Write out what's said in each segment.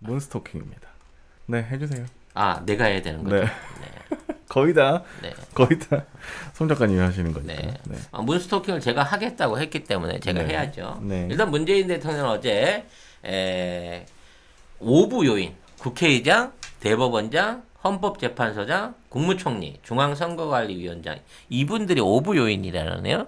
문스토킹입니다. 네, 해주세요. 아, 내가 해야 되는 거죠? 네. 네. 거의 다 네. 송 작가님이 하시는 거니까. 네. 네. 문스토킹을 제가 하겠다고 했기 때문에 제가 네. 해야죠. 네. 일단 문재인 대통령은 어제 5부 요인, 국회의장, 대법원장, 헌법재판소장, 국무총리, 중앙선거관리위원장 이분들이 5부 요인이라네요.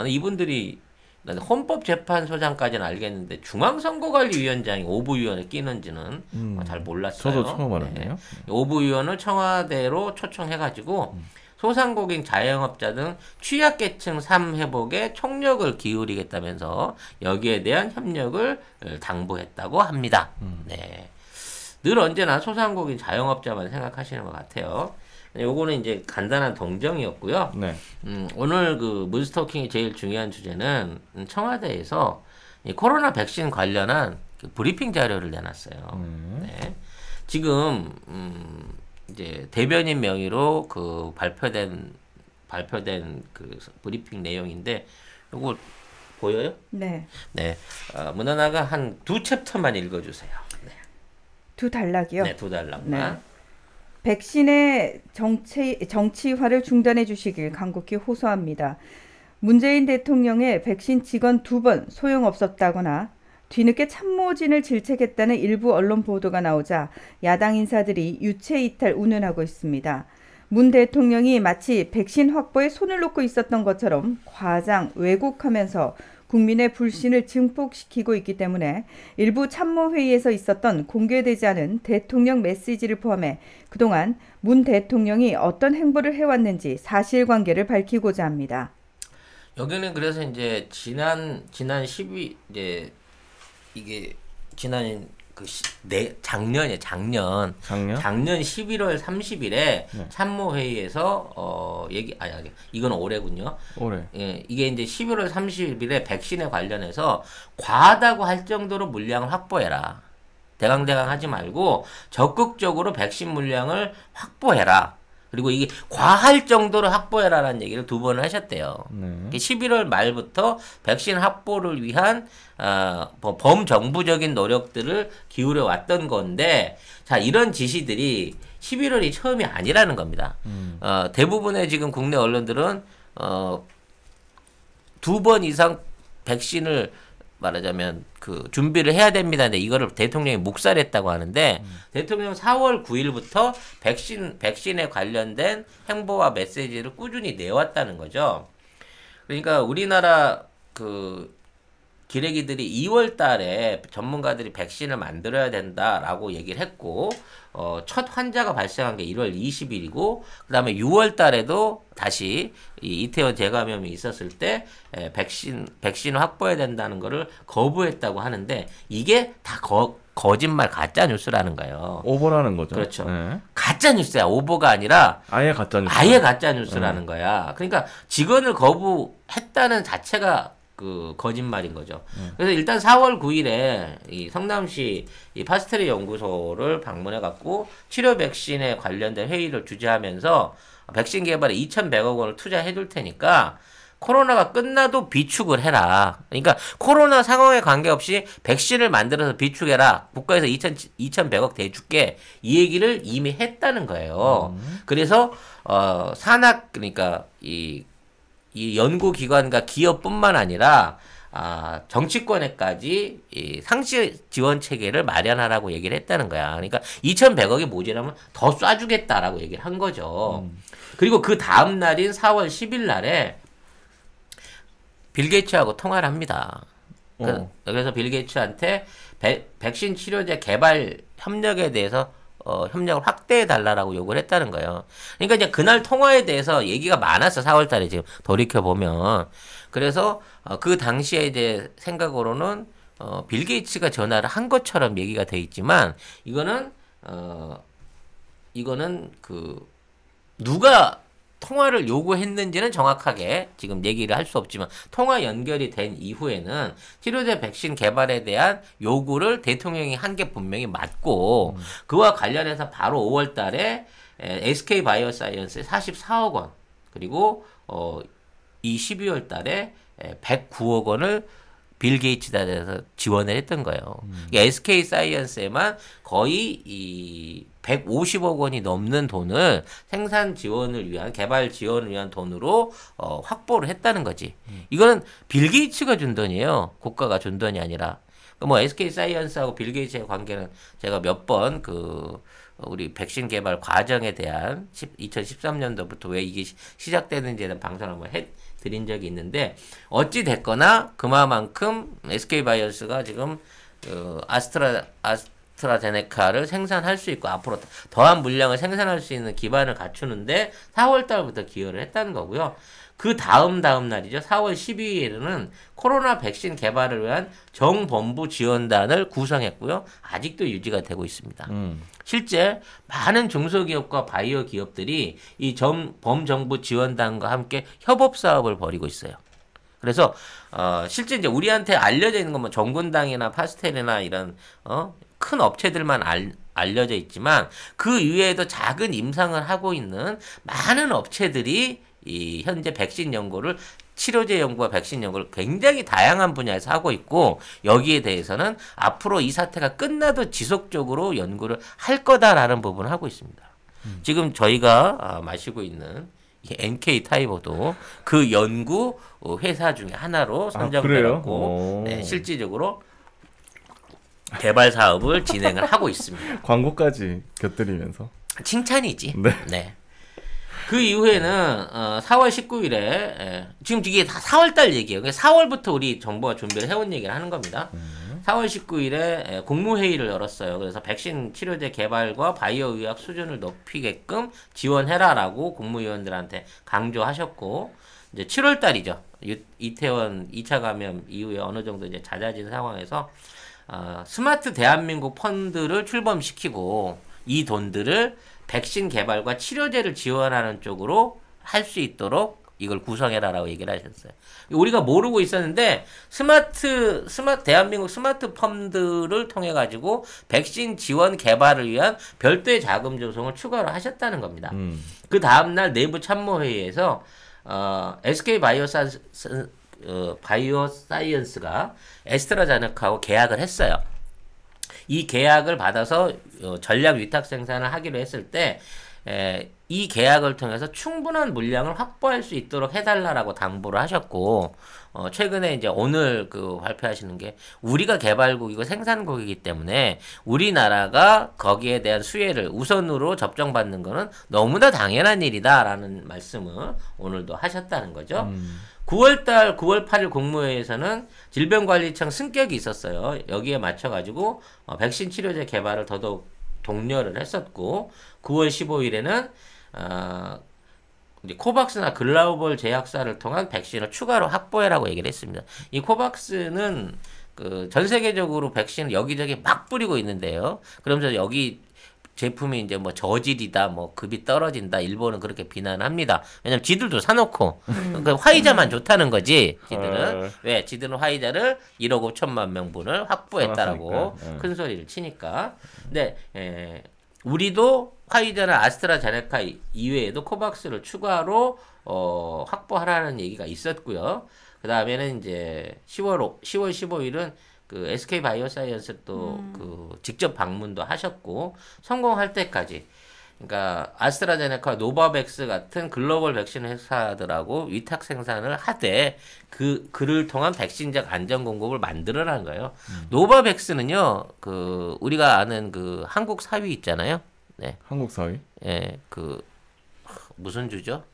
이분들이 헌법재판소장까지는 알겠는데 중앙선거관리위원장이 5부 위원에 끼는지는 잘 몰랐어요. 저도 처음 알았네요. 5부 위원을 청와대로 초청해가지고 소상공인 자영업자 등 취약계층 삶 회복에 총력을 기울이겠다면서 여기에 대한 협력을 당부했다고 합니다. 네. 늘 언제나 소상공인 자영업자만 생각하시는 것 같아요. 요거는 이제 간단한 동정이었고요. 네. 오늘 그 문스토킹의 제일 중요한 주제는 청와대에서 이 코로나 백신 관련한 그 브리핑 자료를 내놨어요. 네. 지금 이제 대변인 명의로 그 발표된 그 브리핑 내용인데 요거 보여요? 네. 네. 문화나가 한 두 챕터만 읽어주세요. 네. 두 단락이요? 네, 두 단락만. 네. 백신의 정치화를 중단해 주시길 간곡히 호소합니다. 문재인 대통령의 백신 직원 2번 소용없었다거나 뒤늦게 참모진을 질책했다는 일부 언론 보도가 나오자 야당 인사들이 유체이탈 운운하고 있습니다. 문 대통령이 마치 백신 확보에 손을 놓고 있었던 것처럼 과장, 왜곡하면서 국민의 불신을 증폭시키고 있기 때문에 일부 참모회의에서 있었던 공개되지 않은 대통령 메시지를 포함해 그동안 문 대통령이 어떤 행보를 해왔는지 사실관계를 밝히고자 합니다. 여기는 그래서 이제 지난 12 이제 이게 지난 작년 11월 30일에 참모회의에서 이건 올해군요. 올해. 예, 이게 이제 11월 30일에 백신에 관련해서 과하다고 할 정도로 물량을 확보해라. 대강대강 하지 말고 적극적으로 백신 물량을 확보해라. 그리고 이게 과할 정도로 확보해라라는 얘기를 2번을 하셨대요. 11월 말부터 백신 확보를 위한 범정부적인 노력들을 기울여 왔던 건데, 자, 이런 지시들이 11월이 처음이 아니라는 겁니다. 대부분의 지금 국내 언론들은 2번 이상 백신을 말하자면 그 준비를 해야 됩니다. 근데 이거를 대통령이 묵살했다고 하는데 대통령 4월 9일부터 백신에 관련된 행보와 메시지를 꾸준히 내왔다는 거죠. 그러니까 우리나라 그 기레기들이 2월 달에 전문가들이 백신을 만들어야 된다라고 얘기를 했고, 첫 환자가 발생한 게 1월 20일이고, 그 다음에 6월 달에도 다시 이 이태원 재감염이 있었을 때 백신을 확보해야 된다는 거를 거부했다고 하는데, 이게 다 거짓말, 가짜 뉴스라는 거예요. 오버라는 거죠. 그렇죠. 네. 가짜 뉴스야. 오버가 아니라 아예 가짜 뉴스. 아예 가짜 뉴스라는 거야. 그러니까 직원을 거부했다는 자체가 그 거짓말인 거죠. 그래서 일단 4월 9일에 이 성남시 이 파스테리 연구소를 방문해 갖고 치료 백신에 관련된 회의를 주재하면서 백신 개발에 2,100억 원을 투자해 줄 테니까 코로나가 끝나도 비축을 해라. 그러니까 코로나 상황에 관계없이 백신을 만들어서 비축해라. 국가에서 2,100억 대줄게. 이 얘기를 이미 했다는 거예요. 그래서 산학, 그러니까 이 연구기관과 기업뿐만 아니라 정치권에까지 이 상시 지원 체계를 마련하라고 얘기를 했다는 거야. 그러니까 2,100억이 모자라면 더 쏴주겠다라고 얘기를 한 거죠. 그리고 그 다음 날인 4월 10일 날에 빌 게이츠하고 통화를 합니다. 그래서 빌 게이츠한테 백신 치료제 개발 협력에 대해서 협력을 확대해 달라라고 요구를 했다는 거예요. 그러니까 이제 그날 통화에 대해서 얘기가 많았어. 4월 달에 지금 돌이켜 보면. 그래서 그 당시에 이제 생각으로는 빌 게이츠가 전화를 한 것처럼 얘기가 돼 있지만 이거는 그 누가 통화를 요구했는지는 정확하게 지금 얘기를 할 수 없지만 통화 연결이 된 이후에는 치료제 백신 개발에 대한 요구를 대통령이 한 게 분명히 맞고 그와 관련해서 바로 5월 달에 SK 바이오사이언스에 44억 원 그리고 이 12월 달에 109억 원을 빌 게이츠에 대해서 지원을 했던 거예요. SK 사이언스에만 거의 이 150억 원이 넘는 돈을 생산 지원을 위한 개발 지원을 위한 돈으로 확보를 했다는 거지. 이거는 빌 게이츠가 준 돈이에요. 국가가 준 돈이 아니라. 뭐 SK 사이언스하고 빌 게이츠의 관계는 제가 몇 번 우리 백신 개발 과정에 대한 2013년도부터 왜 이게 시작되는지에 대한 방송을 한번 해드린 적이 있는데 어찌 됐거나 그만큼 SK 바이오스가 지금 아스트라제네카를 생산할 수 있고 앞으로 더한 물량을 생산할 수 있는 기반을 갖추는데 4월 달부터 기여를 했다는 거고요. 그 다음 날이죠. 4월 12일에는 코로나 백신 개발을 위한 정본부 지원단을 구성했고요. 아직도 유지가 되고 있습니다. 실제 많은 중소기업과 바이오 기업들이 이 범정부 지원단과 함께 협업 사업을 벌이고 있어요. 그래서 실제 이제 우리한테 알려져 있는 건 뭐 정군당이나 파스텔이나 이런 큰 업체들만 알려져 있지만 그 이외에도 작은 임상을 하고 있는 많은 업체들이 이 현재 백신 연구를 치료제 연구와 백신 연구를 굉장히 다양한 분야에서 하고 있고 여기에 대해서는 앞으로 이 사태가 끝나도 지속적으로 연구를 할 거다라는 부분을 하고 있습니다. 지금 저희가 마시고 있는 NK 타이버도 그 연구 회사 중에 하나로 선정되었고 네, 실질적으로 개발 사업을 진행을 하고 있습니다. 광고까지 곁들이면서 칭찬이지. 네. 네. 그 이후에는 4월 19일에 지금 이게 다 4월달 얘기예요. 4월부터 우리 정부가 준비를 해온 얘기를 하는 겁니다. 4월 19일에 국무회의를 열었어요. 그래서 백신 치료제 개발과 바이오 의학 수준을 높이게끔 지원해라라고 국무위원들한테 강조하셨고 이제 7월달이죠. 이태원 2차 감염 이후에 어느 정도 이제 잦아진 상황에서 스마트 대한민국 펀드를 출범시키고 이 돈들을 백신 개발과 치료제를 지원하는 쪽으로 할 수 있도록 이걸 구성해라라고 얘기를 하셨어요. 우리가 모르고 있었는데 대한민국 스마트 펀드를 통해 가지고 백신 지원 개발을 위한 별도의 자금 조성을 추가로 하셨다는 겁니다. 그 다음 날 내부 참모회의에서 SK 바이오사이언스가 에스트라제네카하고 계약을 했어요. 이 계약을 받아서 전략 위탁 생산을 하기로 했을 때 이 계약을 통해서 충분한 물량을 확보할 수 있도록 해달라라고 당부를 하셨고 최근에 이제 오늘 발표하시는 게 우리가 개발국이고 생산국이기 때문에 우리나라가 거기에 대한 수혜를 우선으로 접종받는 거는 너무나 당연한 일이다라는 말씀을 오늘도 하셨다는 거죠. 9월 8일 국무회의에서는 질병관리청 승격이 있었어요. 여기에 맞춰가지고 백신 치료제 개발을 더더욱 독려를 했었고 9월 15일에는 이제 코박스나 글로벌 제약사를 통한 백신을 추가로 확보해라고 얘기를 했습니다. 이 코박스는 전 세계적으로 백신을 여기저기 막 뿌리고 있는데요. 그러면서 여기 제품이 이제 뭐 저질이다, 뭐 급이 떨어진다, 일본은 그렇게 비난합니다. 왜냐면 지들도 사놓고 그러니까 화이자만 좋다는 거지. 지들은 왜? 지들은 화이자를 1억 5천만 명분을 확보했다라고 큰 소리를 치니까. 근데 우리도 화이자나 아스트라제네카 이외에도 코박스를 추가로 확보하라는 얘기가 있었고요. 그 다음에는 이제 10월 15일은 SK 바이오사이언스 또 직접 방문도 하셨고 성공할 때까지 그러니까 아스트라제네카, 노바백스 같은 글로벌 백신 회사들하고 위탁 생산을 하되 그를 통한 백신적 안전 공급을 만들어라는 거예요. 노바백스는요, 우리가 아는 한국 사위 있잖아요. 네. 한국 사위? 예, 무슨 주죠?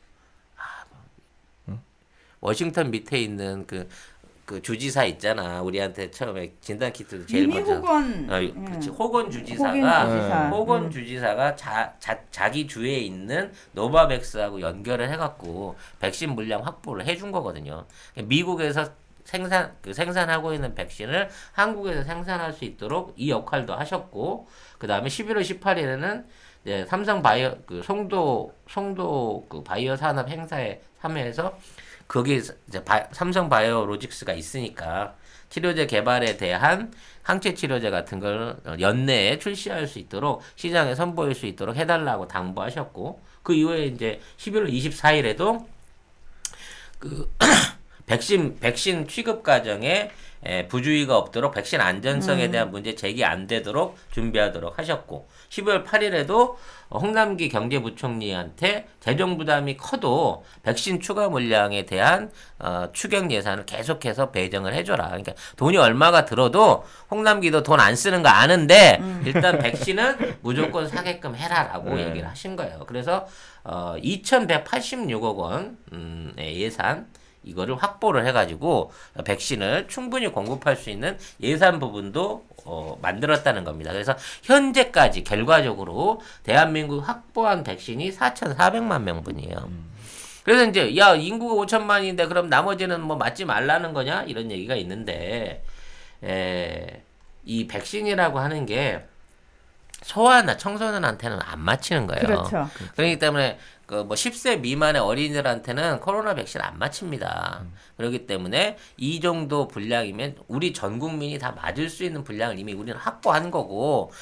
워싱턴 밑에 있는 그 주지사 있잖아. 우리한테 처음에 진단 키트도 제일 먼저. 호건 주지사가 자기 주에 있는 노바백스하고 연결을 해갖고 백신 물량 확보를 해준 거거든요. 미국에서 생산하고 있는 백신을 한국에서 생산할 수 있도록 이 역할도 하셨고, 그 다음에 11월 18일에는 삼성 바이오 송도 바이오 산업 행사에 참여해서 거기 이제 삼성 바이오로직스가 있으니까 치료제 개발에 대한 항체 치료제 같은 걸 연내에 출시할 수 있도록 시장에 선보일 수 있도록 해달라고 당부하셨고, 그 이후에 이제 11월 24일에도 백신 취급 과정에 부주의가 없도록 백신 안전성에 대한 문제 제기 안 되도록 준비하도록 하셨고 12월 8일에도 홍남기 경제부총리한테 재정 부담이 커도 백신 추가 물량에 대한 추경 예산을 계속해서 배정을 해줘라. 그러니까 돈이 얼마가 들어도 홍남기도 돈 안 쓰는 거 아는데 일단 백신은 무조건 사게끔 해라라고 얘기를 하신 거예요. 그래서 2,186억 원의 예산 이거를 확보를 해가지고 백신을 충분히 공급할 수 있는 예산 부분도 만들었다는 겁니다. 그래서 현재까지 결과적으로 대한민국 확보한 백신이 4,400만 명분이에요. 그래서 이제 야 인구가 5천만인데 그럼 나머지는 뭐 맞지 말라는 거냐 이런 얘기가 있는데 이 백신이라고 하는 게 소아나 청소년한테는 안 맞히는 거예요. 그렇죠. 그렇기 때문에 그 뭐 10세 미만의 어린이들한테는 코로나 백신 안 맞춥니다. 그렇기 때문에 이 정도 분량이면 우리 전 국민이 다 맞을 수 있는 분량을 이미 우리는 확보한 거고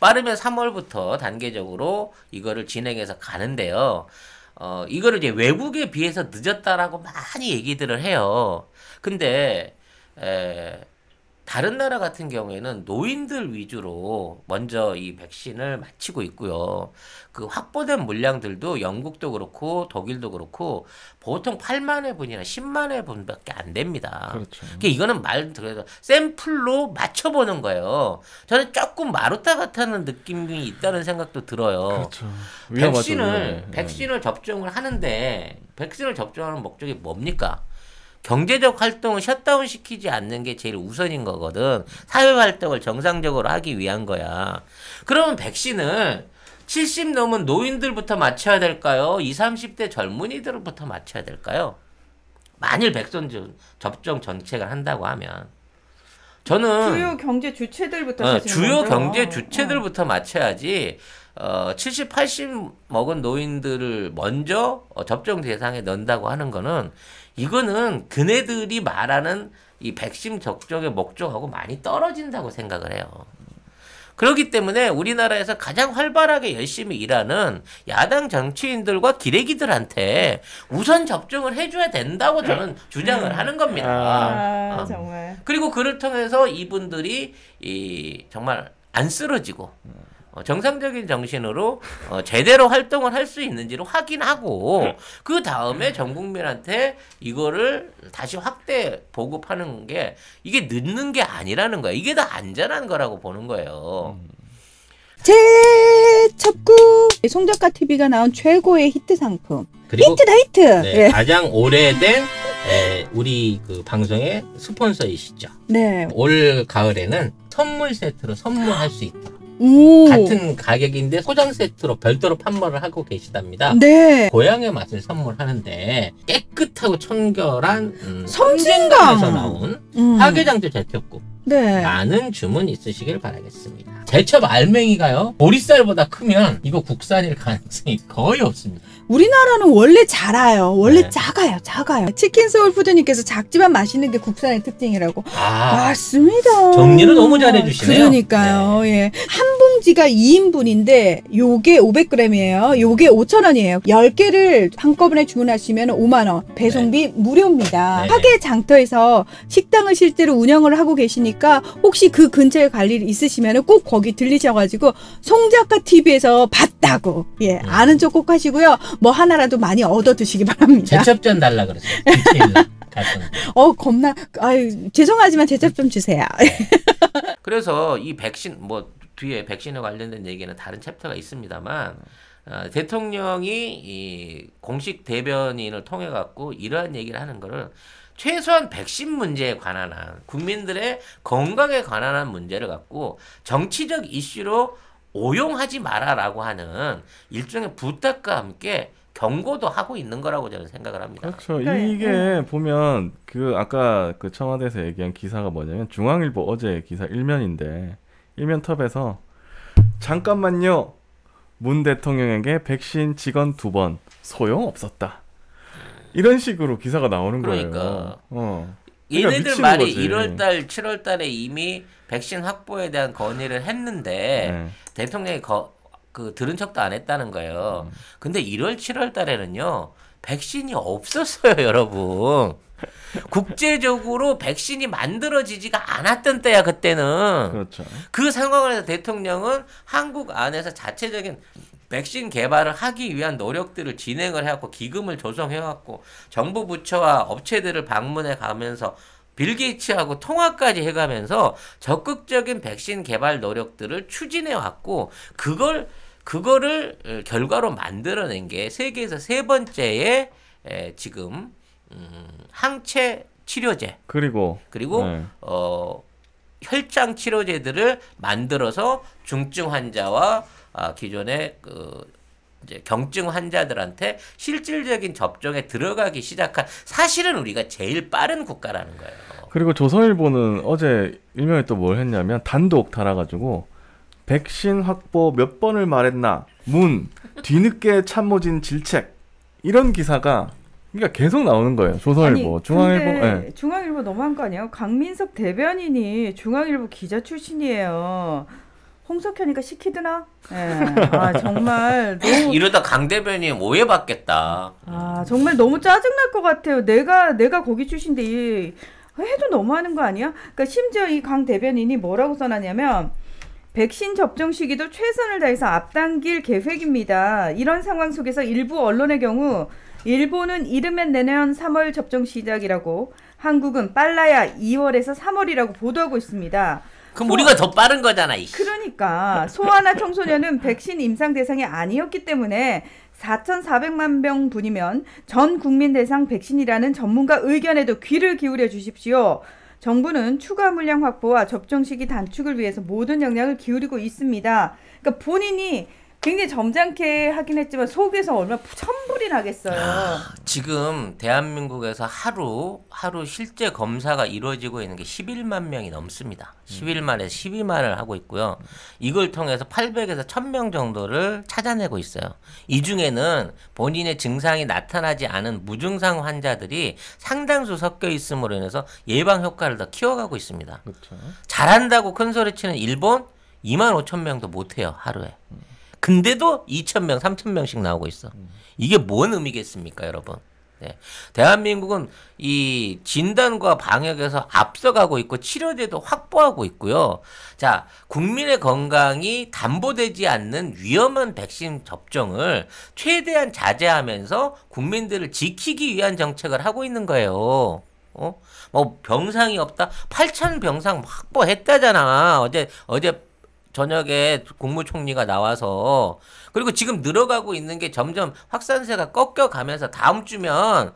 빠르면 3월부터 단계적으로 이거를 진행해서 가는데요. 이거를 이제 외국에 비해서 늦었다라고 많이 얘기들을 해요. 근데 다른 나라 같은 경우에는 노인들 위주로 먼저 이 백신을 맞히고 있고요. 그 확보된 물량들도 영국도 그렇고 독일도 그렇고 보통 8만회 분이나 10만회 분밖에 안 됩니다. 그렇죠. 그러니까 이거는 말 그래서 샘플로 맞춰보는 거예요. 저는 조금 마루타 같다는 느낌이 있다는 생각도 들어요. 그렇죠. 백신을 접종을 하는데 백신을 접종하는 목적이 뭡니까? 경제적 활동을 셧다운 시키지 않는 게 제일 우선인 거거든. 사회 활동을 정상적으로 하기 위한 거야. 그러면 백신을 70 넘은 노인들부터 맞춰야 될까요? 20, 30대 젊은이들부터 맞춰야 될까요? 만일 백신 접종 정책을 한다고 하면 저는 주요 경제 주체들부터 주요 경제 주체들부터 맞춰야지 70, 80 먹은 노인들을 먼저 접종 대상에 넣는다고 하는 거는 이거는 그네들이 말하는 이 백신 접종의 목적하고 많이 떨어진다고 생각을 해요. 그렇기 때문에 우리나라에서 가장 활발하게 열심히 일하는 야당 정치인들과 기레기들한테 우선 접종을 해줘야 된다고 저는 주장을 하는 겁니다. 정말. 그리고 그를 통해서 이분들이 정말 안 쓰러지고 정상적인 정신으로 제대로 활동을 할 수 있는지를 확인하고 그 다음에 전 국민한테 이거를 다시 확대 보급하는 게 이게 늦는 게 아니라는 거야. 이게 더 안전한 거라고 보는 거예요. 재첩구 송작가 TV가 나온 최고의 히트 상품. 그리고 히트다 히트. 네, 가장 오래된 우리 그 방송의 스폰서이시죠. 네. 올 가을에는 선물 세트로 선물할 수 있다. 오. 같은 가격인데 소장 세트로 별도로 판매를 하고 계시답니다. 네. 고향의 맛을 선물하는데 깨끗하고 청결한 섬진강 섬진강에서 나온 화개장터 제첩국 네. 많은 주문 있으시길 바라겠습니다. 제첩 알맹이가요 보리쌀보다 크면 이거 국산일 가능성이 거의 없습니다. 우리나라는 원래 작아요. 원래 네. 작아요. 치킨 소울 푸드님께서 작지만 맛있는 게 국산의 특징이라고. 맞습니다. 정리를 너무 잘해주시네요. 그러니까요. 네. 예. 한 봉지가 2인분인데 요게 500g이에요. 요게 5,000원이에요. 10개를 한꺼번에 주문하시면 5만 원. 배송비 무료입니다. 네. 화계 장터에서 식당을 실제로 운영을 하고 계시니까 혹시 그 근처에 갈 일 있으시면 꼭 거기 들리셔가지고 송작가 TV에서 봤다고 아는 척 꼭 하시고요. 뭐 하나라도 많이 얻어 드시기 바랍니다. 제첩전 달라 그러세요. 겁나. 아유, 죄송하지만 제첩 좀 주세요. 그래서 이 백신 뭐 뒤에 백신에 관련된 얘기는 다른 챕터가 있습니다만 대통령이 이 공식 대변인을 통해 갖고 이러한 얘기를 하는 거를 최소한 백신 문제에 관한 한 국민들의 건강에 관한 한 문제를 갖고 정치적 이슈로 오용하지 마라라고 하는 일종의 부탁과 함께 경고도 하고 있는 거라고 저는 생각을 합니다. 그렇죠. 이게 보면 그 아까 그 청와대에서 얘기한 기사가 뭐냐면 중앙일보 어제 기사 1면인데 1면 톱에서 잠깐만요. 문 대통령에게 백신 직원 2번 소용없었다. 이런 식으로 기사가 나오는 그러니까. 거예요. 얘네들 말이 거지. 1월달, 7월달에 이미 백신 확보에 대한 건의를 했는데 대통령이 들은 척도 안 했다는 거예요. 근데 1월, 7월달에는요 백신이 없었어요, 여러분. 국제적으로 백신이 만들어지지가 않았던 때야 그때는. 그렇죠. 그 상황에서 대통령은 한국 안에서 자체적인 백신 개발을 하기 위한 노력들을 진행을 해왔고 기금을 조성해왔고 정부 부처와 업체들을 방문해 가면서 빌 게이츠하고 통화까지 해가면서 적극적인 백신 개발 노력들을 추진해왔고 그거를 결과로 만들어낸 게 세계에서 세 번째의 지금 항체 치료제 그리고 네. 혈장 치료제들을 만들어서 중증 환자와 기존의 이제 경증 환자들한테 실질적인 접종에 들어가기 시작한 사실은 우리가 제일 빠른 국가라는 거예요. 그리고 조선일보는 어제 일면에 또 뭘 했냐면 단독 달아가지고 백신 확보 몇 번을 말했나 문 뒤늦게 참모진 질책 이런 기사가 그러니까 계속 나오는 거예요. 조선일보, 아니, 중앙일보. 근데 중앙일보 너무한 거 아니에요? 강민석 대변인이 중앙일보 기자 출신이에요. 홍석현이가 시키드나? 아 정말 너무 이러다 강 대변인 오해받겠다. 아 정말 너무 짜증날 것 같아요. 내가 거기 출신인데 해도 너무하는 거 아니야? 그러니까 심지어 이 강 대변인이 뭐라고 써놨냐면 백신 접종 시기도 최선을 다해서 앞당길 계획입니다. 이런 상황 속에서 일부 언론의 경우 일본은 이르면 내년 3월 접종 시작이라고 한국은 빨라야 2월에서 3월이라고 보도하고 있습니다. 그럼 우리가 더 빠른 거잖아. 그러니까 소아나 청소년은 백신 임상 대상이 아니었기 때문에 4,400만 명분이면 전 국민 대상 백신이라는 전문가 의견에도 귀를 기울여 주십시오. 정부는 추가 물량 확보와 접종 시기 단축을 위해서 모든 역량을 기울이고 있습니다. 그러니까 본인이 굉장히 점잖게 하긴 했지만 속에서 얼마나 천불이 나겠어요. 지금 대한민국에서 하루 실제 검사가 이루어지고 있는 게 11만 명이 넘습니다. 11만에서 12만을 하고 있고요. 이걸 통해서 800에서 1000명 정도를 찾아내고 있어요. 이 중에는 본인의 증상이 나타나지 않은 무증상 환자들이 상당수 섞여 있음으로 인해서 예방 효과를 더 키워가고 있습니다. 그렇죠. 잘한다고 큰소리치는 일본 2만 5천 명도 못해요. 하루에. 근데도 2,000명, 3,000명씩 나오고 있어. 이게 뭔 의미겠습니까, 여러분? 네. 대한민국은 이 진단과 방역에서 앞서가고 있고 치료제도 확보하고 있고요. 자, 국민의 건강이 담보되지 않는 위험한 백신 접종을 최대한 자제하면서 국민들을 지키기 위한 정책을 하고 있는 거예요. 뭐 병상이 없다? 8,000 병상 확보했다잖아. 어제 저녁에 국무총리가 나와서. 그리고 지금 늘어가고 있는 게 점점 확산세가 꺾여가면서 다음 주면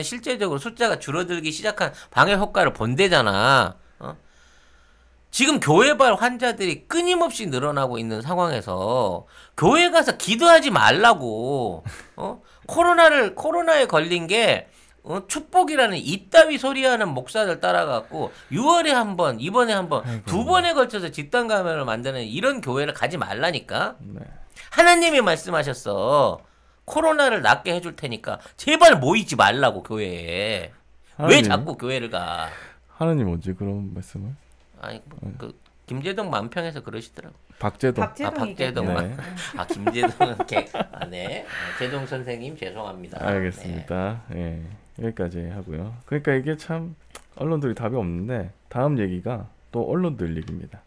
실제적으로 숫자가 줄어들기 시작한 방역 효과를 본대잖아. 지금 교회발 환자들이 끊임없이 늘어나고 있는 상황에서 교회 가서 기도하지 말라고. 코로나에 걸린 게 축복이라는 이따위 소리하는 목사들 따라갖고 6월에 한 번, 이번에 한 번, 두 번에 걸쳐서 집단 감염을 만드는 이런 교회를 가지 말라니까. 네. 하나님이 말씀하셨어. 코로나를 낫게 해줄 테니까 제발 모이지 말라고 교회에. 하나님? 왜 자꾸 교회를 가? 하나님 뭐지 그런 말씀을? 아니 그 김재동 만평에서 그러시더라고. 박재동. 박재동이죠. 네. 김재동은 네. 재동 선생님 죄송합니다. 알겠습니다. 네. 여기까지 하고요. 그러니까 이게 참 언론들이 답이 없는데 다음 얘기가 또 언론들 얘기입니다.